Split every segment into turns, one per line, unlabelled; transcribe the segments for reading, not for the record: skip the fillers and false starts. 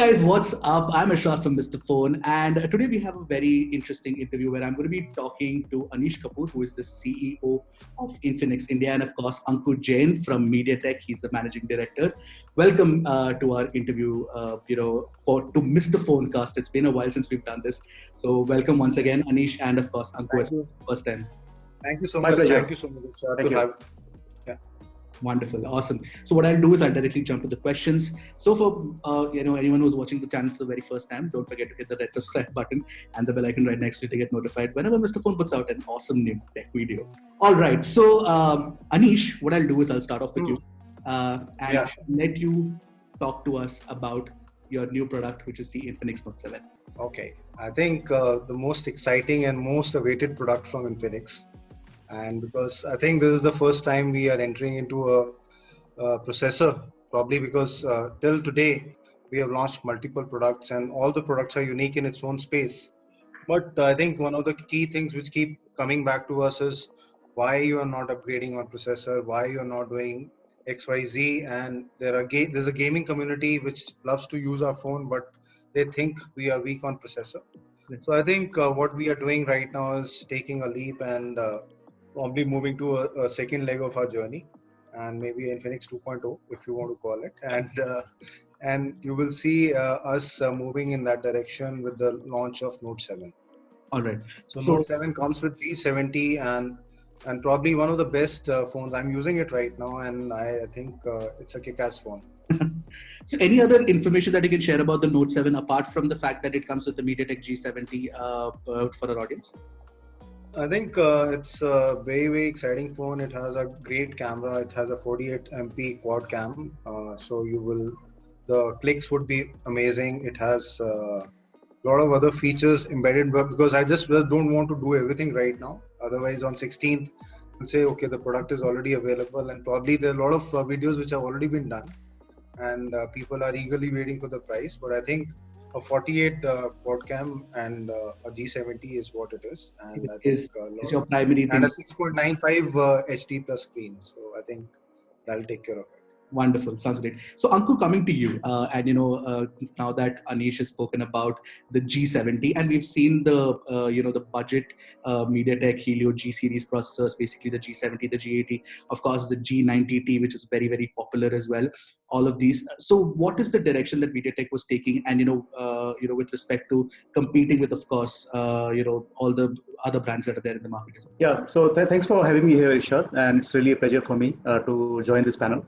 guys, what's up? I'm Ershad from Mr. Phone, and today we have a very interesting interview where I'm going to be talking to Anish Kapoor, who is the CEO of Infinix India, and of course Anku Jain from MediaTek. He's the managing director. Welcome to our interview. To Mr. Phonecast. It's been a while since we've done this, so welcome once again, Anish, and of course Anku as first time.
Thank you so much. Thank you so much, Ershad.
Wonderful. Awesome. So what I'll do is I'll directly jump to the questions. So for anyone who's watching the channel for the very first time, don't forget to hit the red subscribe button and the bell icon right next to it to get notified whenever Mr. Phone puts out an awesome new tech video. All right. So Anish, what I'll do is I'll start off with you let you talk to us about your new product, which is the Infinix Note 7.
Okay. I think the most exciting and most awaited product from Infinix. And because I think this is the first time we are entering into a processor, probably because till today we have launched multiple products and all the products are unique in its own space. But I think one of the key things which keep coming back to us is why you are not upgrading on processor, why you are not doing XYZ. And there's a gaming community which loves to use our phone, but they think we are weak on processor. So I think what we are doing right now is taking a leap and probably moving to a second leg of our journey, and maybe Infinix 2.0 if you want to call it, and you will see us moving in that direction with the launch of Note 7.
All right.
So Note 7 comes with G70 and probably one of the best phones. I'm using it right now, and I think it's a kick-ass phone.
So any other information that you can share about the Note 7 apart from the fact that it comes with the MediaTek G70 for our audience?
I think it's a very, very exciting phone. It has a great camera. It has a 48 MP quad cam. So the clicks would be amazing. It has a lot of other features embedded, because I just don't want to do everything right now. Otherwise on 16th, we'll say, okay, the product is already available, and probably there are a lot of videos which have already been done, and people are eagerly waiting for the price. But I think a 48 quad cam and a G70 is what it is, and I think
your primary thing.
And a 6.95 HD plus screen. So I think that'll take care of it.
Wonderful, sounds great. So Anku, coming to you, and now that Anish has spoken about the G70, and we've seen the the budget MediaTek Helio G series processors, basically the G70, the G80, of course the G90T, which is very, very popular as well. All of these. So what is the direction that MediaTek was taking, and with respect to competing with, of course, all the other brands that are there in the market as well?
Yeah. So thanks for having me here, Ershad, and it's really a pleasure for me to join this panel.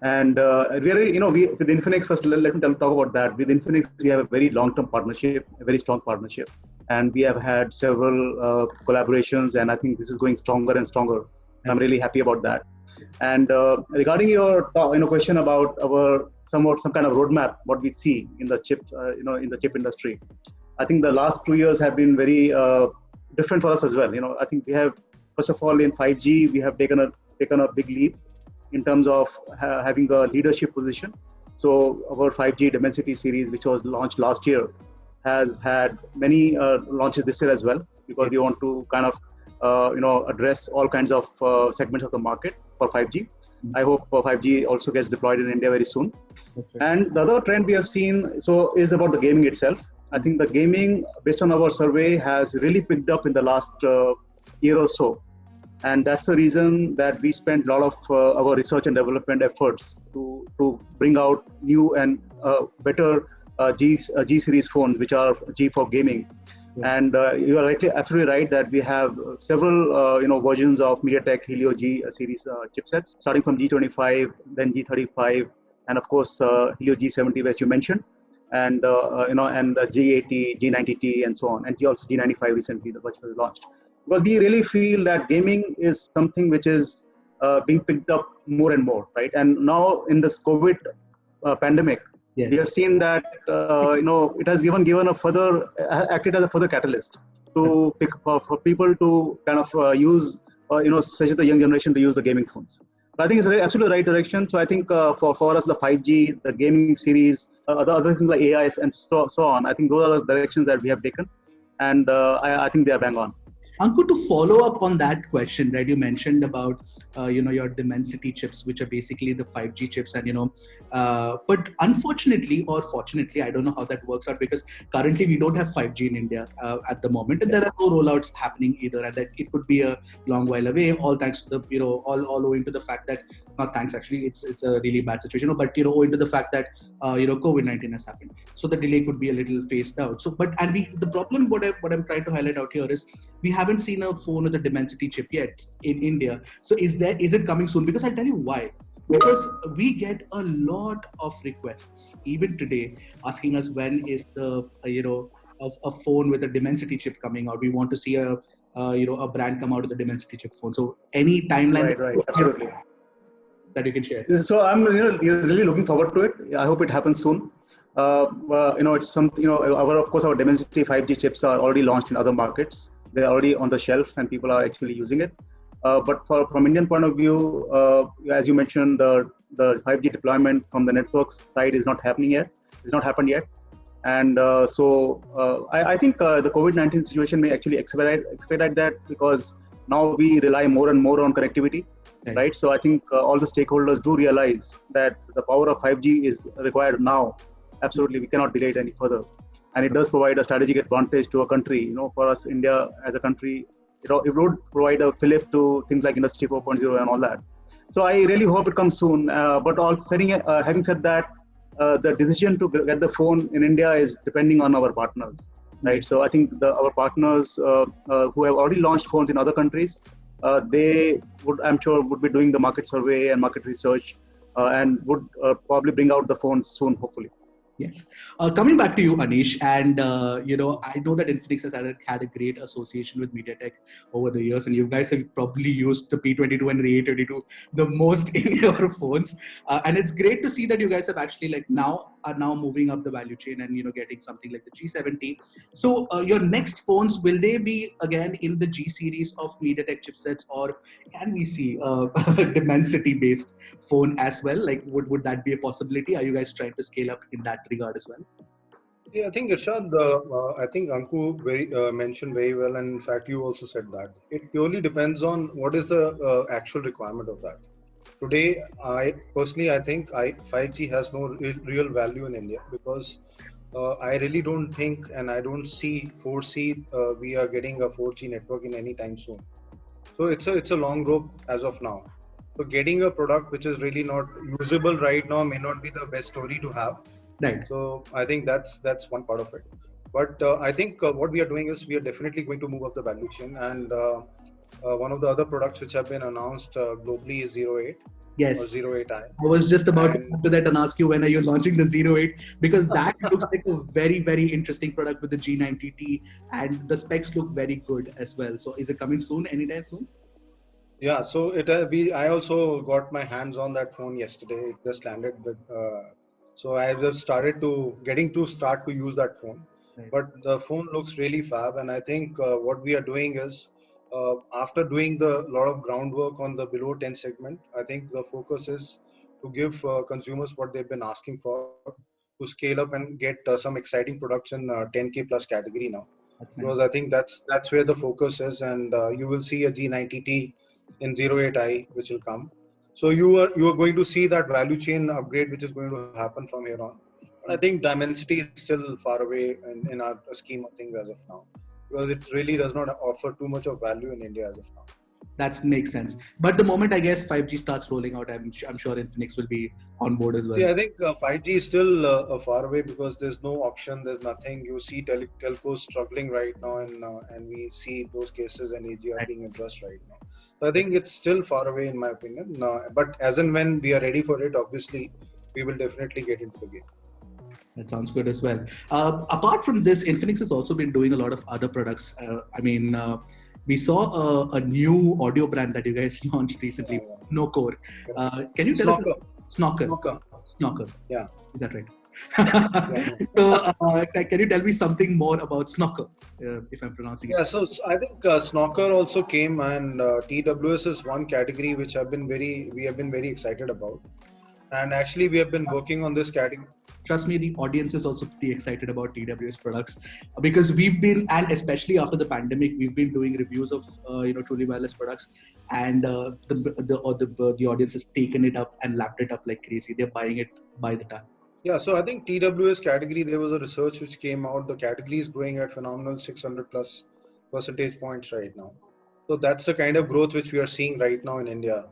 And with Infinix, first let me talk about that. With Infinix, we have a very long-term partnership, a very strong partnership, and we have had several collaborations, and I think this is going stronger and stronger. I'm really happy about that. And regarding your question about some kind of roadmap, what we see in the chip in the chip industry, I think the last 2 years have been very different for us as well. I think we have, first of all, in 5G, we have taken a big leap in terms of having a leadership position. So our 5G Dimensity series, which was launched last year, has had many launches this year as well, because we want to kind of address all kinds of segments of the market for 5G. I hope 5G also gets deployed in India very soon. Okay. And the other trend we have seen is about the gaming itself. I think the gaming, based on our survey, has really picked up in the last year or so. And that's the reason that we spent a lot of our research and development efforts to bring out new and better G series phones, which are G for gaming. Yes. And you are absolutely right that we have several versions of MediaTek Helio G series chipsets, starting from G25, then G35, and of course Helio G70, which you mentioned, and and G80, G90T, and so on, and also G95 recently, which was launched. Because we really feel that gaming is something which is being picked up more and more, right? And now in this COVID pandemic, yes, we have seen that it has even acted as a further catalyst to pick for people to kind of use, especially the young generation, to use the gaming phones. So I think it's absolutely the right direction. So I think for us, the 5G, the gaming series, the other things like AI and so on, I think those are the directions that we have taken, and I think they are bang on.
Anku, to follow up on that question, right? You mentioned about your Dimensity chips, which are basically the 5G chips, and but unfortunately or fortunately, I don't know how that works out, because currently we don't have 5G in India at the moment, and there are no rollouts happening either, and that it could be a long while away. All thanks to the all owing to the fact that, not thanks actually, it's a really bad situation, but owing to the fact that COVID-19 has happened, so the delay could be a little phased out. So, but and we the problem what I'm trying to highlight out here is we haven't seen a phone with a Dimensity chip yet in India. So is it coming soon? Because I'll tell you why. Because we get a lot of requests even today asking us when is the a phone with a Dimensity chip coming out. We want to see a brand come out with a Dimensity chip phone. So any timeline
Right, absolutely.
that you can share.
So I'm really looking forward to it. I hope it happens soon. It's something. Our Dimensity 5G chips are already launched in other markets. They're already on the shelf and people are actually using it. But from Indian point of view, as you mentioned, the 5G deployment from the networks side is not happening yet. It's not happened yet. And I think the COVID-19 situation may actually expedite that, because now we rely more and more on connectivity, right? So I think all the stakeholders do realize that the power of 5G is required now. Absolutely, we cannot delay it any further. And it does provide a strategic advantage to a country. For us, India as a country, it would provide a fillip to things like Industry 4.0 and all that. So I really hope it comes soon. But having said that, the decision to get the phone in India is depending on our partners, right? So I think our partners who have already launched phones in other countries, they would, I'm sure, would be doing the market survey and market research, and would probably bring out the phones soon, hopefully.
Yes. Coming back to you, Anish, and I know that Infinix has had a great association with MediaTek over the years, and you guys have probably used the P22 and the A22 the most in your phones, and it's great to see that you guys have actually are now moving up the value chain and getting something like the G70. So your next phones, will they be again in the G series of MediaTek chipsets, or can we see a Dimensity based phone as well? Like, would that be a possibility? Are you guys trying to scale up in that regard as well?
Yeah, I think Ershad, I think Anku mentioned very well, and in fact you also said that it purely depends on what is the actual requirement of that. Today, I think 5G has no real value in India, because I really don't think, and I don't foresee we are getting a 4G network in any time soon. So it's a long rope as of now. So getting a product which is really not usable right now may not be the best story to have.
Right.
So I think that's one part of it. But I think what we are doing is we are definitely going to move up the value chain, and one of the other products which have been announced globally is 08.
Yes.
Or 08i.
I was just about to come to that and ask you, when are you launching the 08? Because that looks like a very, very interesting product with the G90T, and the specs look very good as well. So is it coming soon, anytime soon?
Yeah, so I also got my hands on that phone yesterday. It just landed with, so I just start to use that phone. Right. But the phone looks really fab, and I think what we are doing is, after doing the lot of groundwork on the below 10 segment, I think the focus is to give consumers what they've been asking for, to scale up and get some exciting products in 10K plus category now. That's nice. Because I think that's where the focus is, and you will see a G90T in 08i which will come. So you are going to see that value chain upgrade which is going to happen from here on. But I think Dimensity is still far away in our scheme of things as of now, because it really does not offer too much of value in India as of now.
That makes sense. But the moment, I guess, 5G starts rolling out, I'm sure Infinix will be on board as well.
See, I think 5G is still far away, because there's no auction, there's nothing. You see telcos struggling right now, and we see those cases and AGR being addressed right now. So I think it's still far away in my opinion. But as and when we are ready for it, obviously, we will definitely get into the game.
That sounds good as well. Apart from this, Infinix has also been doing a lot of other products. We saw a new audio brand that you guys launched recently, Nocore. Can you tell us? Snocker.
Yeah.
Is that right? So, can you tell me something more about Snocker, if I'm pronouncing it?
Yeah, so I think Snocker also came, and TWS is one category which we have been very excited about. And actually, we have been working on this category.
trust me, the audience is also pretty excited about TWS products, because we've been, and especially after the pandemic, we've been doing reviews of truly wireless products, and the audience has taken it up and lapped it up like crazy. They're buying it by the ton.
Yeah, so I think TWS category, there was a research which came out. The category is growing at phenomenal 600 plus percentage points right now. So that's the kind of growth which we are seeing right now in India.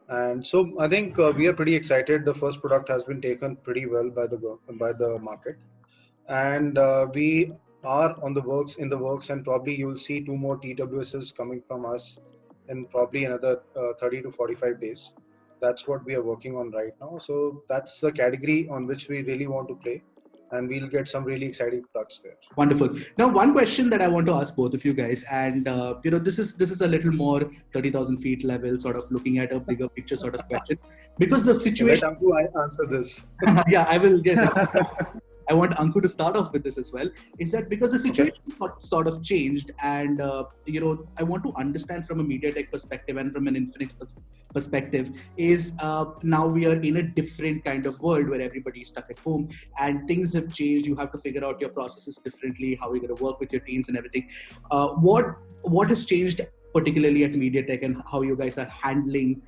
And so I think we are pretty excited. The first product has been taken pretty well by the market, and we are in the works, and probably you'll see 2 more TWSs coming from us in probably another 30 to 45 days. That's what we are working on right now. So that's the category on which we really want to play, and we'll get some really exciting products there.
Wonderful. Now, one question that I want to ask both of you guys, and this is a little more 30,000 feet level, sort of looking at a bigger picture sort of question, because the situation.
Let Anku answer this.
Yeah, I will. Yes, I want Anku to start off with this as well. Is that because the situation sort of changed, and I want to understand from a MediaTek perspective and from an Infinix perspective, is now we are in a different kind of world where everybody is stuck at home and things have changed. You have to figure out your processes differently, how you're going to work with your teams and everything. What has changed particularly at MediaTek, and how you guys are handling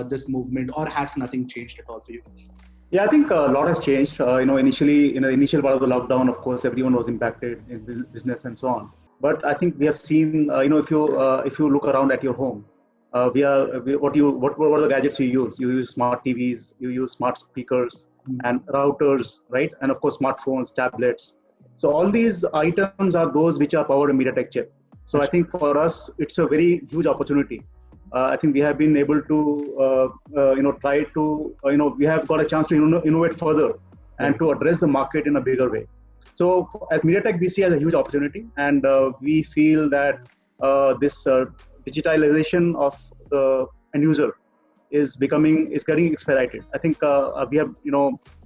this movement, or has nothing changed at all for you guys?
Yeah, I think a lot has changed. Initially, in the initial part of the lockdown, of course, everyone was impacted in business and so on. But I think we have seen, if you look around at your home, what are the gadgets you use? You use smart TVs, you use smart speakers and routers, right? And of course, smartphones, tablets. So all these items are those which are powered in MediaTek chip. So I think for us, it's a very huge opportunity. I think we have been able to, try to, we have got a chance to innovate further and to address the market in a bigger way. So as MediaTek, we see as a huge opportunity, and we feel that this digitalization of the end user is getting expedited. I think we have,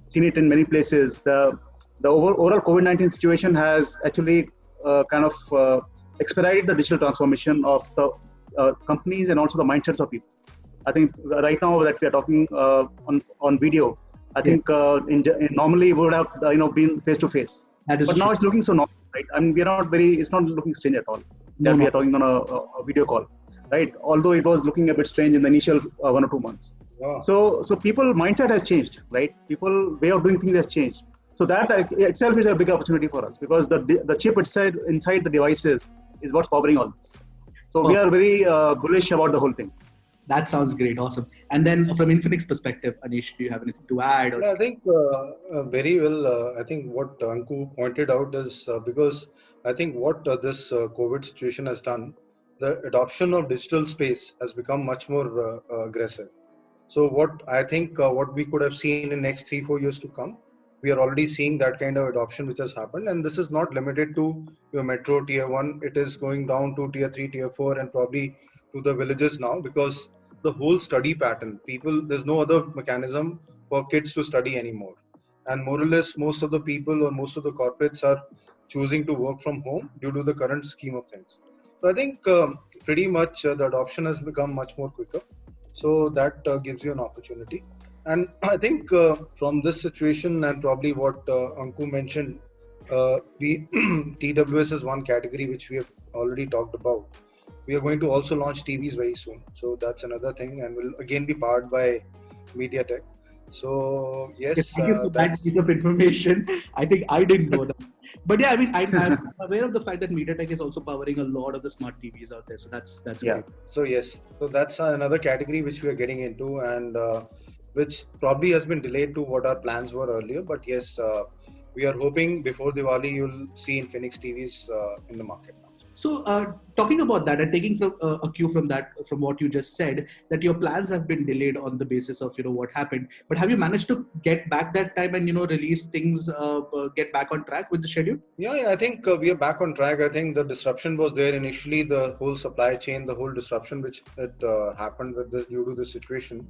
seen it in many places. The overall COVID-19 situation has actually expedited the digital transformation of the companies and also the mindsets of people. I think right now that we are talking on video, I think normally we would have been face to face, but
true.
Now it's looking so normal, right? I mean, it's not looking strange at all that we are talking on a video call, right? Although it was looking a bit strange in the initial 1 or 2 months.
Wow.
So people mindset has changed, right? People way of doing things has changed. So that itself is a big opportunity for us, because the chip inside the devices is what's powering all this. So we are very bullish about the whole thing.
That sounds great. Awesome. And then from Infinix perspective, Anish, do you have anything to add? Or
I think very well. I think what Anku pointed out is because I think what this COVID situation has done, the adoption of digital space has become much more aggressive. So what I think what we could have seen in next 3-4 years to come, we are already seeing that kind of adoption which has happened, and this is not limited to your metro tier 1. It is going down to tier 3, tier 4, and probably to the villages now, because the whole study pattern, there's no other mechanism for kids to study anymore, and more or less most of the people or most of the corporates are choosing to work from home due to the current scheme of things. So I think pretty much the adoption has become much more quicker, so that gives you an opportunity. And I think from this situation, and probably what Anku mentioned, TWS is one category which we have already talked about. We are going to also launch TVs very soon. So that's another thing, and will again be powered by MediaTek. So yes,
thank you for that piece of information. I think I didn't know that. But yeah, I mean, I'm aware of the fact that MediaTek is also powering a lot of the smart TVs out there. So that's great.
So yes, so that's another category which we are getting into, and which probably has been delayed to what our plans were earlier. But yes, we are hoping before Diwali you'll see Infinix TVs in the market now.
So talking about that and taking from a cue from what you just said, that your plans have been delayed on the basis of what happened, but have you managed to get back that time and release things, get back on track with the schedule?
Yeah, I think we are back on track. I think the disruption was there initially, the whole supply chain, the whole disruption which happened with this due to the situation.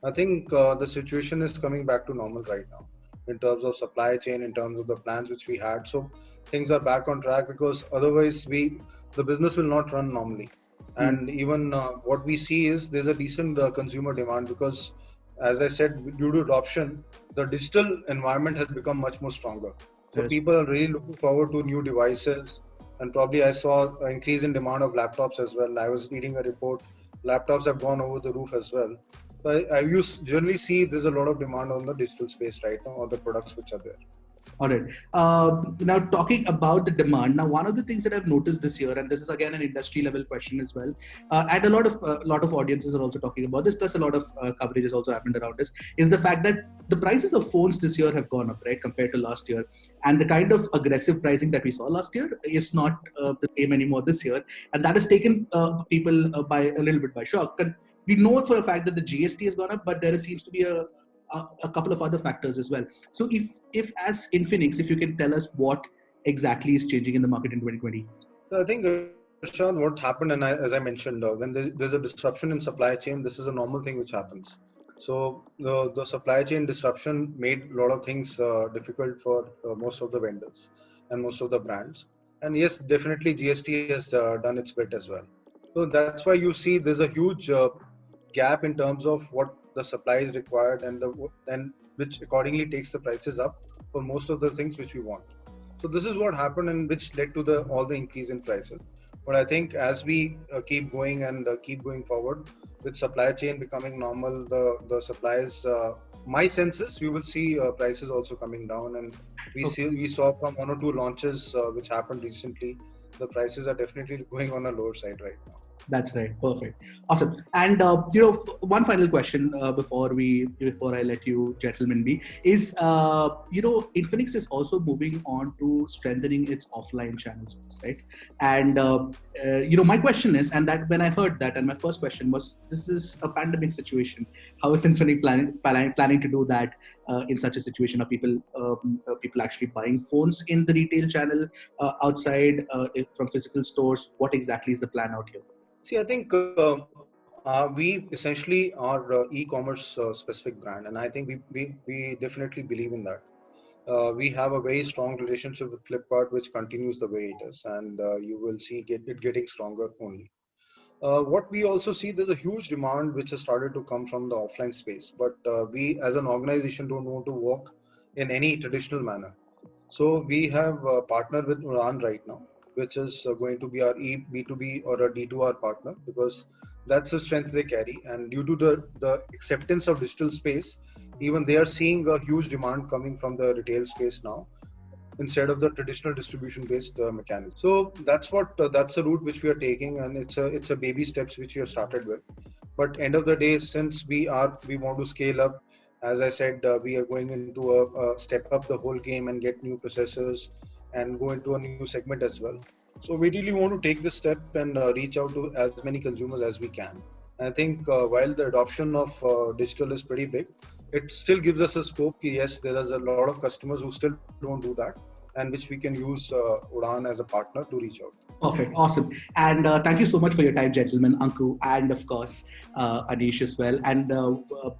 I think the situation is coming back to normal right now in terms of supply chain, in terms of the plans which we had. So things are back on track, because otherwise the business will not run normally. And even what we see is there's a decent consumer demand, because as I said, due to adoption, the digital environment has become much more stronger. So
Yes.
people are really looking forward to new devices, and probably I saw an increase in demand of laptops as well. I was reading a report, laptops have gone over the roof as well. So I generally see there's a lot of demand on the digital space right now, or the products which are there.
All right. Now, talking about the demand. Now, one of the things that I've noticed this year, and this is again an industry level question as well, and a lot of audiences are also talking about this. Plus, a lot of coverage has also happened around this. Is the fact that the prices of phones this year have gone up, right, compared to last year, and the kind of aggressive pricing that we saw last year is not the same anymore this year, and that has taken people by a little bit by shock. And we know for a fact that the GST has gone up, but there seems to be a couple of other factors as well. So if as Infinix, if you can tell us what exactly is changing in the market in 2020.
So I think, Ershad, what happened, and as I mentioned, when there's a disruption in supply chain, this is a normal thing which happens. So the supply chain disruption made a lot of things difficult for most of the vendors and most of the brands. And yes, definitely GST has done its bit as well. So that's why you see there's a huge gap in terms of what the supply is required, and which accordingly takes the prices up for most of the things which we want. So this is what happened, and which led to all the increase in prices. But I think as we keep going and keep going forward with supply chain becoming normal, the supplies, my sense is we will see prices also coming down, and we saw from one or two launches which happened recently, the prices are definitely going on a lower side right now.
That's right. Perfect. Awesome. And one final question before I let you gentlemen be is Infinix is also moving on to strengthening its offline channels, right? And my question is, and that when I heard that, and my first question was, this is a pandemic situation. How is Infinix planning to do that in such a situation? Are people actually buying phones in the retail channel outside from physical stores? What exactly is the plan out here?
See, I think we essentially are e-commerce specific brand, and I think we definitely believe in that. We have a very strong relationship with Flipkart, which continues the way it is, and you will see it getting stronger only. What we also see, there's a huge demand which has started to come from the offline space, but we as an organization don't want to work in any traditional manner. So we have partnered with Uran right now, which is going to be our B2B or a D2R partner, because that's the strength they carry. And due to the acceptance of digital space, even they are seeing a huge demand coming from the retail space now, instead of the traditional distribution based mechanism. So that's the route which we are taking, and it's a baby steps which we have started with. But end of the day, since we want to scale up, as I said, we are going into a step up the whole game and get new processors and go into a new segment as well. So we really want to take this step and reach out to as many consumers as we can. And I think while the adoption of digital is pretty big, it still gives us a scope. Yes, there is a lot of customers who still don't do that, and which we can use Udan as a partner to reach out.
Perfect. Awesome. And thank you so much for your time, gentlemen, Anku, and of course, Anish as well. And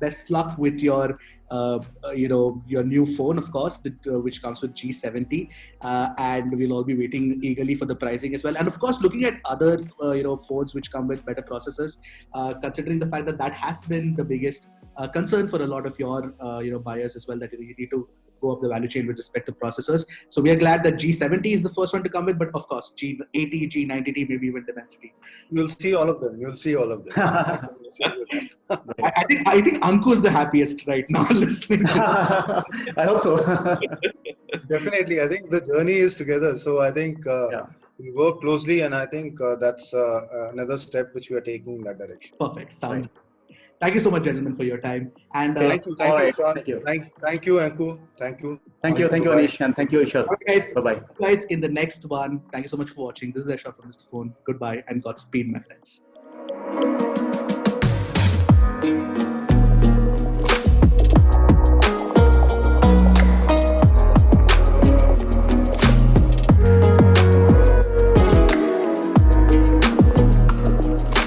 best luck with your new phone, of course, which comes with G70. And we'll all be waiting eagerly for the pricing as well. And of course, looking at other, phones which come with better processors, considering the fact that that has been the biggest concern for a lot of your, buyers as well, that you need to go up the value chain with respect to processors. So we are glad that G70 is the first one to come with, but of course, G80, G90T, maybe even Dimensity.
You'll see all of them.
I think Anku is the happiest right now listening.
I hope so.
Definitely. I think the journey is together. So I think we work closely, and I think that's another step which we are taking in that direction.
Perfect. Sounds good. Thank you so much, gentlemen, for your time. And
thank you, Ershad. Thank you, Anku. Thank you,
Anish, and thank you, Ershad.
Guys,
bye-bye.
Guys, in the next one. Thank you so much for watching. This is Ershad from Mr. Phone. Goodbye and Godspeed, my friends.